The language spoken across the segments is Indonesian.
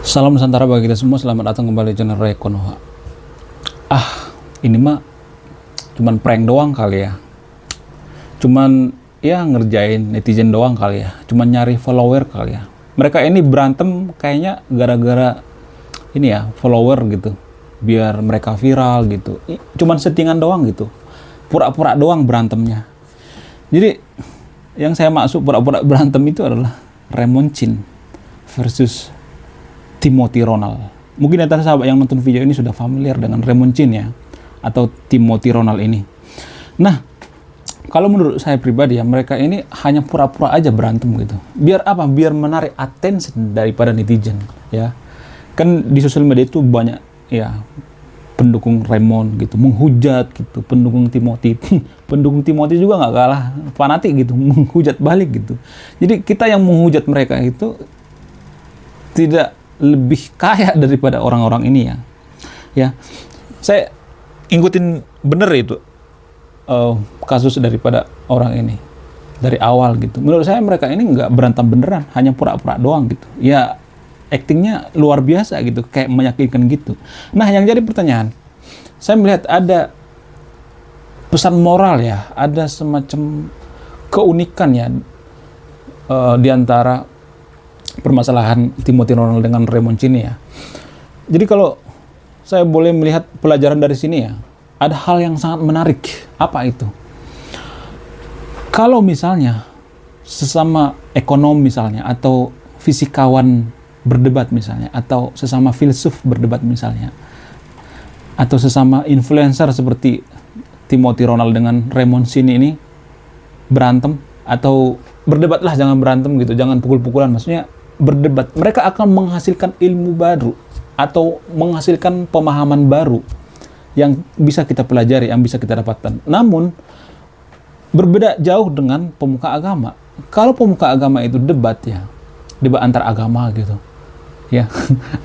Salam Nusantara bagi kita semua, selamat datang kembali di channel Ray Konoha. Ini mah cuman prank doang kali ya. Cuman ya ngerjain netizen doang kali ya. Cuman nyari follower kali ya. Mereka ini berantem kayaknya gara-gara ini ya, follower gitu. Biar mereka viral gitu. Cuman settingan doang gitu. Pura-pura doang berantemnya. Jadi yang saya maksud pura-pura berantem itu adalah Raymond Chin versus Timothy Ronald. Mungkin antara sahabat yang nonton video ini sudah familiar dengan Raymond Chin ya, atau Timothy Ronald ini. Nah, kalau menurut saya pribadi ya, mereka ini hanya pura-pura aja berantem gitu. Biar apa? Biar menarik attention daripada netizen ya. Kan di sosial media itu banyak ya pendukung Raymond gitu, menghujat gitu, pendukung Timothy. Pendukung Timothy juga nggak kalah fanatik gitu, menghujat balik gitu. Jadi kita yang menghujat mereka itu tidak lebih kaya daripada orang-orang ini ya. Ya, saya ngikutin bener itu kasus daripada orang ini dari awal gitu. Menurut saya mereka ini nggak berantem beneran, hanya pura-pura doang gitu. Ya, aktingnya luar biasa gitu, kayak meyakinkan gitu. Nah, yang jadi pertanyaan, saya melihat ada pesan moral ya, ada semacam keunikan ya di antara permasalahan Timothy Ronald dengan Raymond Chin ya. Jadi kalau saya boleh melihat pelajaran dari sini ya, ada hal yang sangat menarik. Apa itu? Kalau misalnya sesama ekonom misalnya, atau fisikawan berdebat misalnya, atau sesama filsuf berdebat misalnya, atau sesama influencer seperti Timothy Ronald dengan Raymond Chin ini berantem, atau berdebatlah, jangan berantem gitu, jangan pukul-pukulan, maksudnya berdebat, mereka akan menghasilkan ilmu baru atau menghasilkan pemahaman baru yang bisa kita pelajari, yang bisa kita dapatkan. Namun berbeda jauh dengan pemuka agama. Kalau pemuka agama itu debat ya, debat antar agama gitu ya,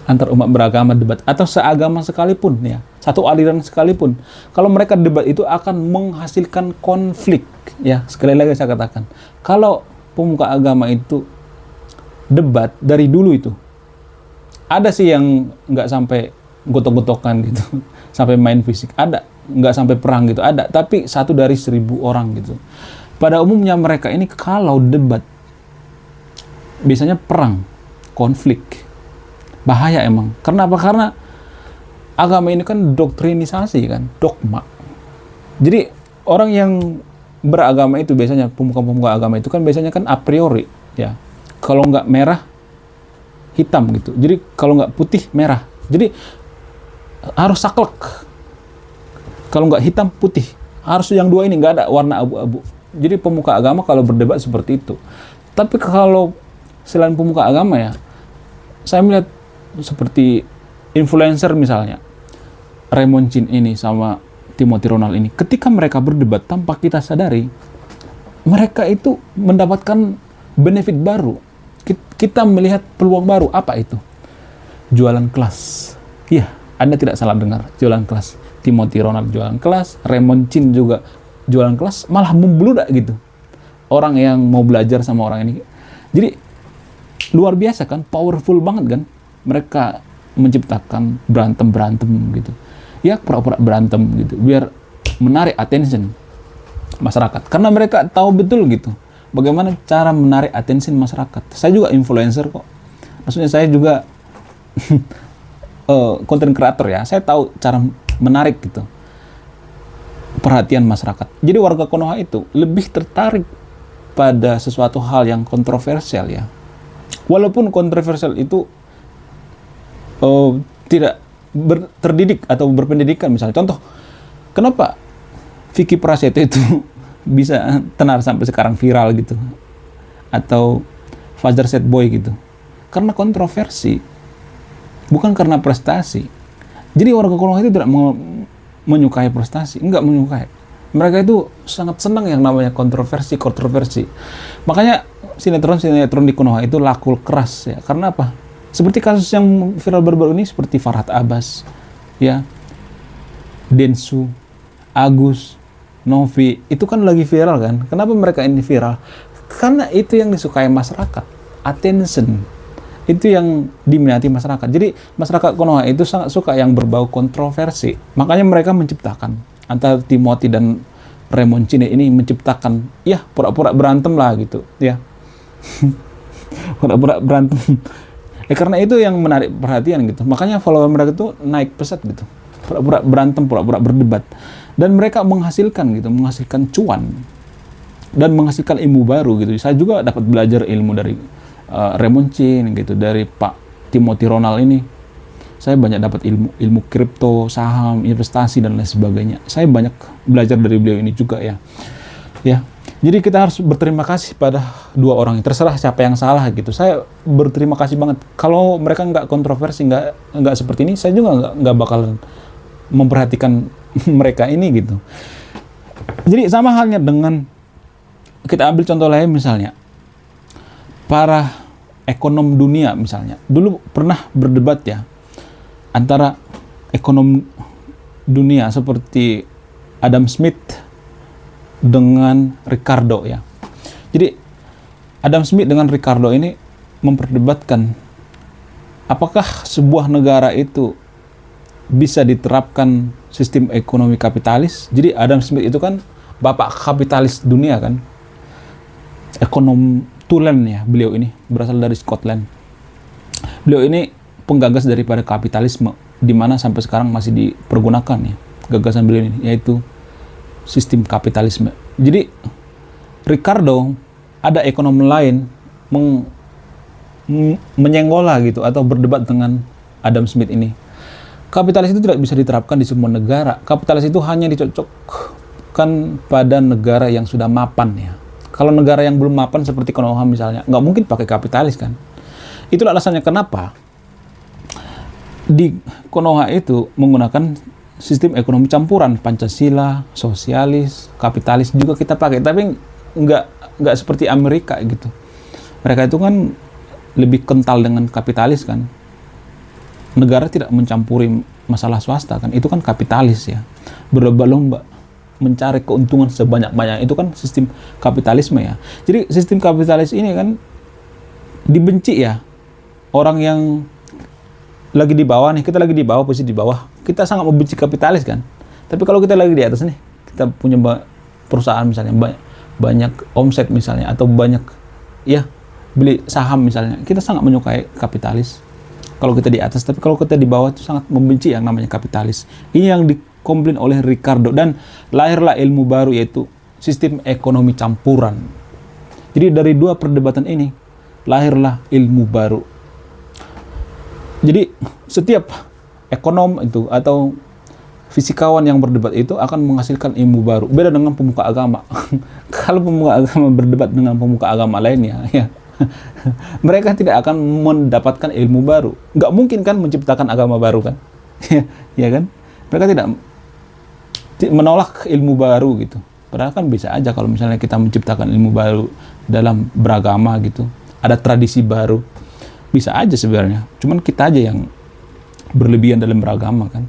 antar umat beragama debat, atau seagama sekalipun ya, satu aliran sekalipun, kalau mereka debat itu akan menghasilkan konflik ya. Sekali lagi saya katakan, kalau pemuka agama itu debat dari dulu itu, ada sih yang nggak sampai gotok-gotokan gitu, sampai main fisik, ada, nggak sampai perang gitu, ada, tapi 1 dari 1000 orang gitu. Pada umumnya mereka ini kalau debat biasanya perang, konflik, bahaya emang. Karena apa? Karena agama ini kan doktrinisasi kan, dogma. Jadi orang yang beragama itu biasanya, pemuka-pemuka agama itu kan biasanya kan a priori ya, kalau nggak merah hitam gitu, jadi kalau nggak putih merah, jadi harus saklek. Kalau nggak hitam putih, harus yang dua ini, nggak ada warna abu-abu. Jadi pemuka agama kalau berdebat seperti itu. Tapi kalau selain pemuka agama ya, saya melihat seperti influencer misalnya, Raymond Chin ini sama Timothy Ronald ini, ketika mereka berdebat tanpa kita sadari, mereka itu mendapatkan benefit baru. Kita melihat peluang baru. Apa itu? Jualan kelas. Iya, Anda tidak salah dengar, jualan kelas. Timothy Ronald jualan kelas, Raymond Chin juga jualan kelas, malah membludak gitu orang yang mau belajar sama orang ini. Jadi luar biasa kan, powerful banget kan, mereka menciptakan berantem gitu ya, pura-pura berantem gitu biar menarik attention masyarakat, karena mereka tahu betul gitu bagaimana cara menarik attention masyarakat. Saya juga influencer kok, maksudnya saya juga content creator ya, saya tahu cara menarik gitu perhatian masyarakat. Jadi warga Konoha itu lebih tertarik pada sesuatu hal yang kontroversial ya, walaupun kontroversial itu tidak terdidik atau berpendidikan. Misalnya contoh, kenapa Vicky Prasetyo itu bisa tenar sampai sekarang viral gitu, atau Fajar Set Boy gitu, karena kontroversi, bukan karena prestasi. Jadi warga Konoha itu tidak menyukai prestasi, enggak menyukai. Mereka itu sangat senang yang namanya kontroversi. Makanya sinetron di Konoha itu laku keras ya. Karena apa? Seperti kasus yang viral baru-baru ini, seperti Farhad Abbas ya, Densu, Agus, Novi, itu kan lagi viral kan. Kenapa mereka ini viral? Karena itu yang disukai masyarakat, attention. Itu yang diminati masyarakat. Jadi masyarakat Konoha itu sangat suka yang berbau kontroversi. Makanya mereka menciptakan, antara Timothy dan Remoncini ini menciptakan, ya pura-pura berantem lah gitu, ya. Pura-pura berantem. Karena itu yang menarik perhatian gitu. Makanya follower mereka itu naik pesat gitu. Pura-pura berantem, pura-pura berdebat. Dan mereka menghasilkan gitu, menghasilkan cuan dan menghasilkan ilmu baru gitu. Saya juga dapat belajar ilmu dari Remoncini gitu, dari Pak Timothy Ronald ini. Saya banyak dapat ilmu kripto, saham, investasi dan lain sebagainya. Saya banyak belajar dari beliau ini juga ya. Ya. Jadi kita harus berterima kasih pada dua orang. Terserah siapa yang salah gitu. Saya berterima kasih banget. Kalau mereka nggak kontroversi, nggak seperti ini, saya juga nggak bakalan memperhatikan mereka ini gitu. Jadi sama halnya dengan, kita ambil contoh lain misalnya, para ekonom dunia misalnya. Dulu pernah berdebat ya, antara ekonom dunia seperti Adam Smith dengan Ricardo ya. Jadi Adam Smith dengan Ricardo ini memperdebatkan apakah sebuah negara itu bisa diterapkan sistem ekonomi kapitalis. Jadi Adam Smith itu kan bapak kapitalis dunia kan. Ekonom Tulen ya, beliau ini berasal dari Scotland. Beliau ini penggagas daripada kapitalisme, di mana sampai sekarang masih dipergunakan ya gagasan beliau ini, yaitu sistem kapitalisme. Jadi Ricardo, ada ekonom lain menyenggola gitu atau berdebat dengan Adam Smith ini. Kapitalis itu tidak bisa diterapkan di semua negara. Kapitalis itu hanya dicocokkan pada negara yang sudah mapan ya. Kalau negara yang belum mapan seperti Konoha misalnya, nggak mungkin pakai kapitalis kan. Itulah alasannya kenapa di Konoha itu menggunakan sistem ekonomi campuran, Pancasila, sosialis, kapitalis juga kita pakai, tapi nggak seperti Amerika gitu. Mereka itu kan lebih kental dengan kapitalis kan. Negara tidak mencampuri masalah swasta kan, itu kan kapitalis ya. Berlomba-lomba mencari keuntungan sebanyak-banyak, itu kan sistem kapitalisme ya. Jadi sistem kapitalis ini kan dibenci ya. Orang yang lagi di bawah nih, kita lagi di bawah, posisi di bawah, kita sangat membenci kapitalis kan. Tapi kalau kita lagi di atas nih, kita punya perusahaan misalnya, banyak omset misalnya, atau banyak ya beli saham misalnya, kita sangat menyukai kapitalis kalau kita di atas. Tapi kalau kita di bawah itu sangat membenci yang namanya kapitalis. Ini yang dikomplain oleh Ricardo, dan lahirlah ilmu baru, yaitu sistem ekonomi campuran. Jadi dari dua perdebatan ini lahirlah ilmu baru. Jadi setiap ekonom itu atau fisikawan yang berdebat itu akan menghasilkan ilmu baru. Beda dengan pemuka agama. Kalau pemuka agama berdebat dengan pemuka agama lainnya, ya, mereka tidak akan mendapatkan ilmu baru. Nggak mungkin kan menciptakan agama baru kan? Ya kan? Mereka tidak menolak ilmu baru gitu. Padahal kan bisa aja kalau misalnya kita menciptakan ilmu baru dalam beragama gitu. Ada tradisi baru. Bisa aja sebenarnya. Cuman kita aja yang berlebihan dalam beragama kan.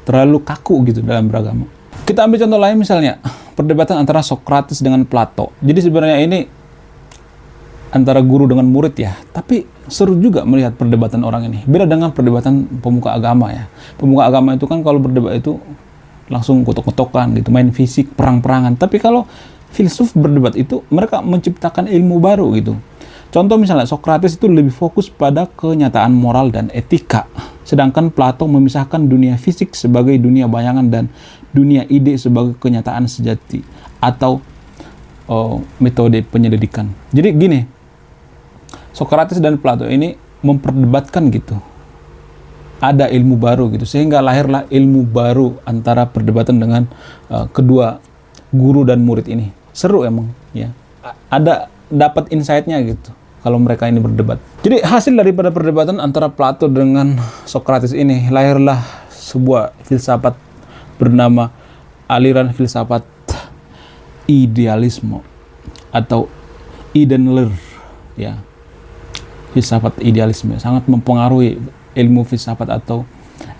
Terlalu kaku gitu dalam beragama. Kita ambil contoh lain misalnya, perdebatan antara Socrates dengan Plato. Jadi sebenarnya ini antara guru dengan murid ya. Tapi seru juga melihat perdebatan orang ini. Beda dengan perdebatan pemuka agama ya. Pemuka agama itu kan kalau berdebat itu langsung kotok-kotokan gitu, main fisik, perang-perangan. Tapi kalau filsuf berdebat itu mereka menciptakan ilmu baru gitu. Contoh misalnya Socrates itu lebih fokus pada kenyataan moral dan etika. Sedangkan Plato memisahkan dunia fisik sebagai dunia bayangan dan dunia ide sebagai kenyataan sejati atau metode penyelidikan. Jadi gini, Socrates dan Plato ini memperdebatkan gitu. Ada ilmu baru gitu, sehingga lahirlah ilmu baru antara perdebatan dengan kedua guru dan murid ini. Seru emang ya. Ada dapat insight-nya gitu kalau mereka ini berdebat. Jadi hasil daripada perdebatan antara Plato dengan Socrates ini lahirlah sebuah filsafat bernama aliran filsafat idealisme atau Idealer ya. Filsafat idealisme sangat mempengaruhi ilmu filsafat atau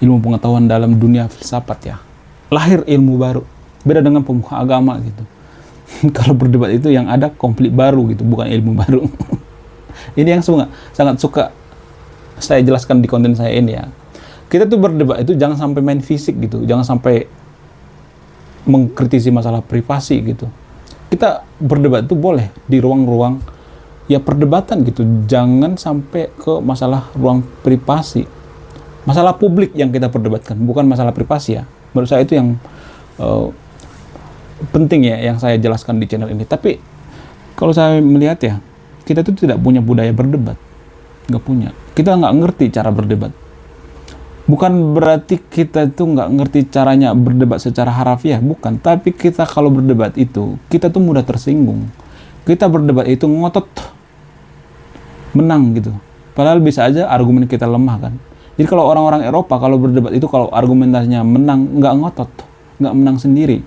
ilmu pengetahuan dalam dunia filsafat ya. Lahir ilmu baru. Beda dengan pemuka agama gitu. Kalau berdebat itu yang ada konflik baru gitu, bukan ilmu baru. Ini yang sangat suka saya jelaskan di konten saya ini ya. Kita tuh berdebat itu jangan sampai main fisik gitu, jangan sampai mengkritisi masalah privasi gitu. Kita berdebat itu boleh di ruang-ruang ya perdebatan gitu, jangan sampai ke masalah ruang privasi. Masalah publik yang kita perdebatkan, bukan masalah privasi ya. Menurut saya itu yang penting ya, yang saya jelaskan di channel ini. Tapi kalau saya melihat ya, kita tuh tidak punya budaya berdebat. Nggak punya. Kita nggak ngerti cara berdebat. Bukan berarti kita tuh nggak ngerti caranya berdebat secara harafiah, bukan. Tapi kita kalau berdebat itu, kita tuh mudah tersinggung. Kita berdebat itu ngotot menang gitu. Padahal bisa aja argumen kita lemah kan. Jadi kalau orang-orang Eropa kalau berdebat itu, kalau argumentasinya menang, nggak ngotot, nggak menang sendiri.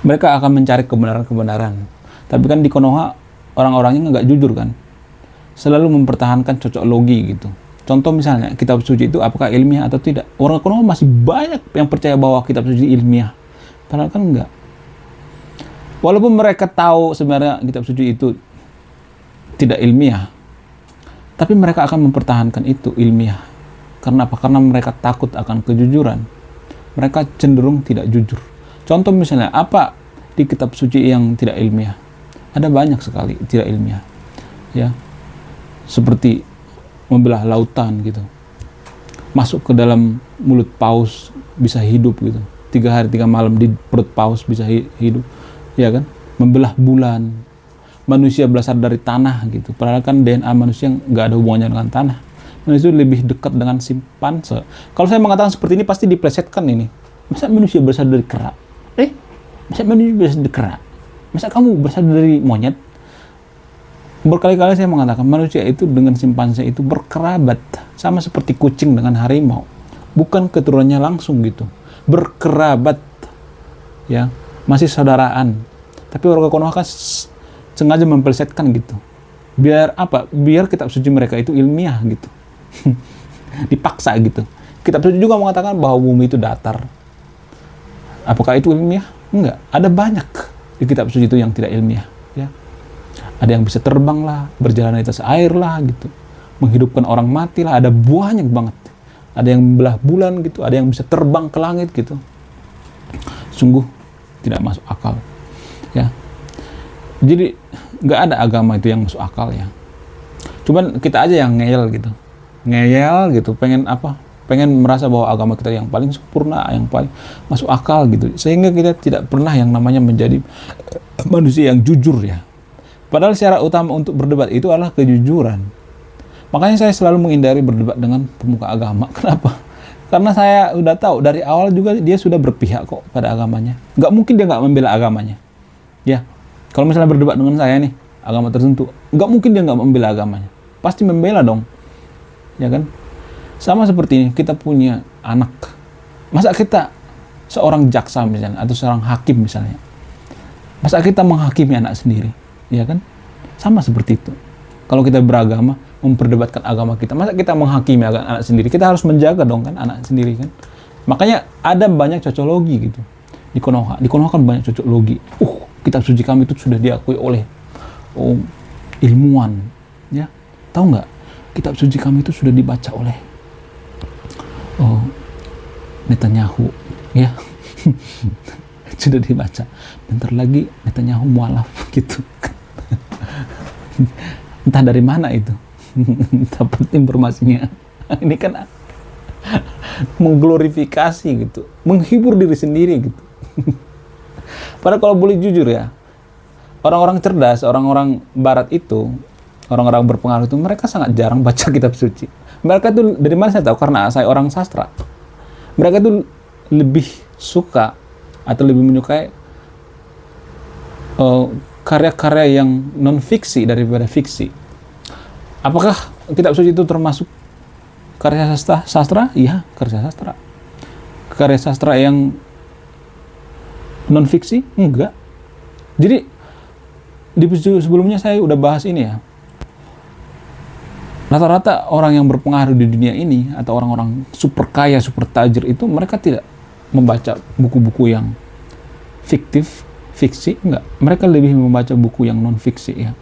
Mereka akan mencari kebenaran-kebenaran. Tapi kan di Konoha orang-orangnya nggak jujur kan. Selalu mempertahankan cocok logi gitu. Contoh misalnya, kitab suci itu apakah ilmiah atau tidak? Orang Konoha masih banyak yang percaya bahwa kitab suci ilmiah. Padahal kan enggak. Walaupun mereka tahu sebenarnya kitab suci itu tidak ilmiah, tapi mereka akan mempertahankan itu ilmiah. Karena apa? Karena mereka takut akan kejujuran. Mereka cenderung tidak jujur. Contoh misalnya, apa di kitab suci yang tidak ilmiah? Ada banyak sekali tidak ilmiah. Ya. Seperti membelah lautan gitu, masuk ke dalam mulut paus bisa hidup gitu, 3 hari 3 malam di perut paus bisa hidup, ya kan? Membelah bulan, manusia berasal dari tanah gitu, padahal kan DNA manusia nggak ada hubungannya dengan tanah. Manusia itu lebih dekat dengan simpanse. Kalau saya mengatakan seperti ini pasti diplesetkan ini. Masa manusia berasal dari kera? Masa manusia berasal dari kera? Masa kamu berasal dari monyet? Berkali-kali saya mengatakan manusia itu dengan simpanse itu berkerabat, sama seperti kucing dengan harimau, bukan keturunannya langsung gitu, berkerabat ya, masih saudaraan. Tapi orang Konoha kan sengaja mempelesetkan gitu, biar apa? Biar kitab suci mereka itu ilmiah gitu. Dipaksa gitu. Kitab suci juga mengatakan bahwa bumi itu datar. Apakah itu ilmiah? Enggak, ada banyak di kitab suci itu yang tidak ilmiah ya. Ada yang bisa terbang lah, berjalan di atas air lah gitu, menghidupkan orang mati lah, ada banyak banget. Ada yang membelah bulan gitu, ada yang bisa terbang ke langit gitu. Sungguh tidak masuk akal ya. Jadi nggak ada agama itu yang masuk akal ya. Cuman kita aja yang ngeyel gitu, pengen apa? Pengen merasa bahwa agama kita yang paling sempurna, yang paling masuk akal gitu, sehingga kita tidak pernah yang namanya menjadi manusia yang jujur ya. Padahal syarat utama untuk berdebat itu adalah kejujuran. Makanya saya selalu menghindari berdebat dengan pemuka agama. Kenapa? Karena saya udah tahu dari awal juga dia sudah berpihak kok pada agamanya. Nggak mungkin dia nggak membela agamanya. Ya, kalau misalnya berdebat dengan saya nih, agama tertentu, nggak mungkin dia nggak membela agamanya. Pasti membela dong. Ya kan? Sama seperti ini, kita punya anak. Masa kita seorang jaksa misalnya, atau seorang hakim misalnya, masa kita menghakimi anak sendiri? Ya kan? Sama seperti itu. Kalau kita beragama, memperdebatkan agama kita, masa kita menghakimi anak sendiri? Kita harus menjaga dong kan anak sendiri kan. Makanya ada banyak cocologi gitu di Konoha. Di Konoha kan banyak cocologi. Kitab suci kami itu sudah diakui oleh ilmuwan. Ya, tahu nggak? Kitab suci kami itu sudah dibaca oleh Netanyahu. Ya, sudah dibaca. Bentar lagi Netanyahu mualaf gitu. Entah dari mana itu dapat informasinya. Ini kan mengglorifikasi gitu, menghibur diri sendiri gitu. Padahal kalau boleh jujur ya, orang-orang cerdas, orang-orang barat itu, orang-orang berpengaruh itu, mereka sangat jarang baca kitab suci. Mereka itu dari mana saya tahu? Karena saya orang sastra. Mereka itu lebih suka atau lebih menyukai karya-karya yang non-fiksi daripada fiksi. Apakah kitab suci itu termasuk karya sastra? Iya, karya sastra. Karya sastra yang non-fiksi? Enggak. Jadi, di episode sebelumnya saya udah bahas ini ya. Rata-rata orang yang berpengaruh di dunia ini, atau orang-orang super kaya, super tajir itu, mereka tidak membaca buku-buku yang fiktif, fiksi, enggak. Mereka lebih membaca buku yang non-fiksi ya.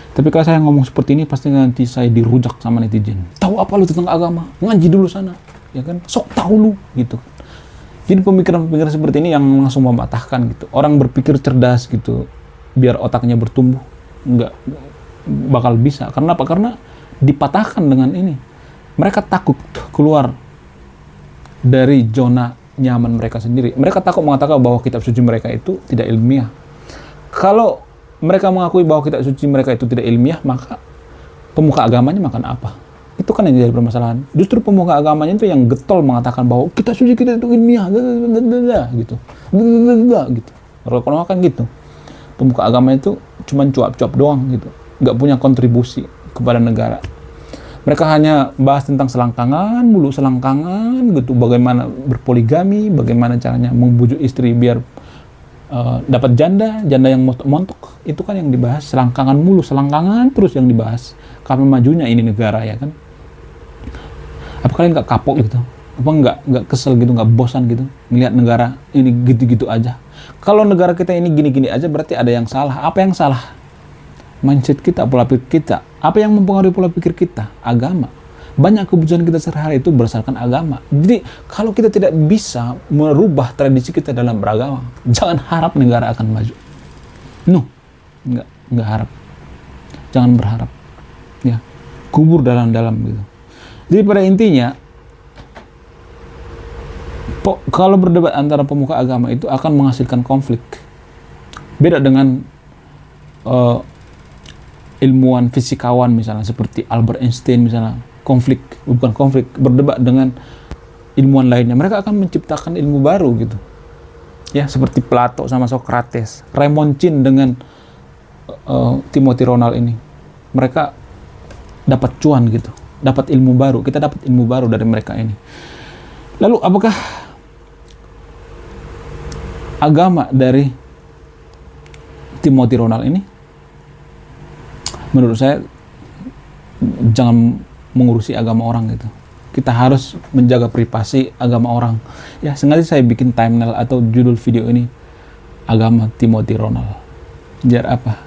Tapi kalau saya ngomong seperti ini, pasti nanti saya dirujak sama netizen. Tahu apa lu tentang agama? Ngaji dulu sana, ya kan? Sok tahu lu, gitu. Jadi pemikiran-pemikiran seperti ini yang langsung mematahkan gitu. Orang berpikir cerdas gitu, biar otaknya bertumbuh, nggak bakal bisa. Karena apa? Karena dipatahkan dengan ini. Mereka takut keluar dari zona nyaman mereka sendiri. Mereka takut mengatakan bahwa kitab suci mereka itu tidak ilmiah. Kalau mereka mengakui bahwa kitab suci mereka itu tidak ilmiah, maka pemuka agamanya makan apa? Itu kan yang jadi permasalahan. Justru pemuka agamanya itu yang getol mengatakan bahwa kitab suci kita itu ilmiah, gitu. Gitu. Kalau kan gitu. Pemuka agama itu cuma cuap-cuap doang gitu. Nggak punya kontribusi kepada negara. Mereka hanya bahas tentang selangkangan gitu, bagaimana berpoligami, bagaimana caranya membujuk istri biar dapat janda yang montok, itu kan yang dibahas. Selangkangan terus yang dibahas. Kapan majunya ini negara, ya kan? Apa kalian nggak kapok gitu? Apa nggak kesel gitu, nggak bosan gitu melihat negara ini gitu-gitu aja? Kalau negara kita ini gini-gini aja, berarti ada yang salah. Apa yang salah? Mindset kita, pola pikir kita. Apa yang mempengaruhi pola pikir kita? Agama. Banyak keputusan kita sehari-hari itu berdasarkan agama. Jadi kalau kita tidak bisa merubah tradisi kita dalam beragama, jangan harap negara akan maju. Nggak harap. Jangan berharap. Ya, kubur dalam-dalam gitu. Jadi pada intinya, kalau berdebat antara pemuka agama itu akan menghasilkan konflik. Beda dengan ilmuwan fisikawan misalnya seperti Albert Einstein misalnya, berdebat dengan ilmuwan lainnya, mereka akan menciptakan ilmu baru gitu. Ya, seperti Plato sama Socrates, Raymond Chin dengan Timothy Ronald ini. Mereka dapat cuan gitu, dapat ilmu baru, kita dapat ilmu baru dari mereka ini. Lalu apakah agama dari Timothy Ronald ini? Menurut saya jangan mengurusi agama orang gitu. Kita harus menjaga privasi agama orang. Ya, sengaja saya bikin thumbnail atau judul video ini agama Timothy Ronald. Biar apa?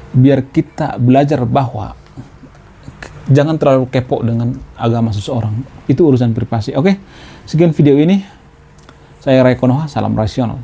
Biar kita belajar bahwa jangan terlalu kepo dengan agama seseorang. Itu urusan privasi. Oke, sekian video ini. Saya Ray Konoha, salam rasional.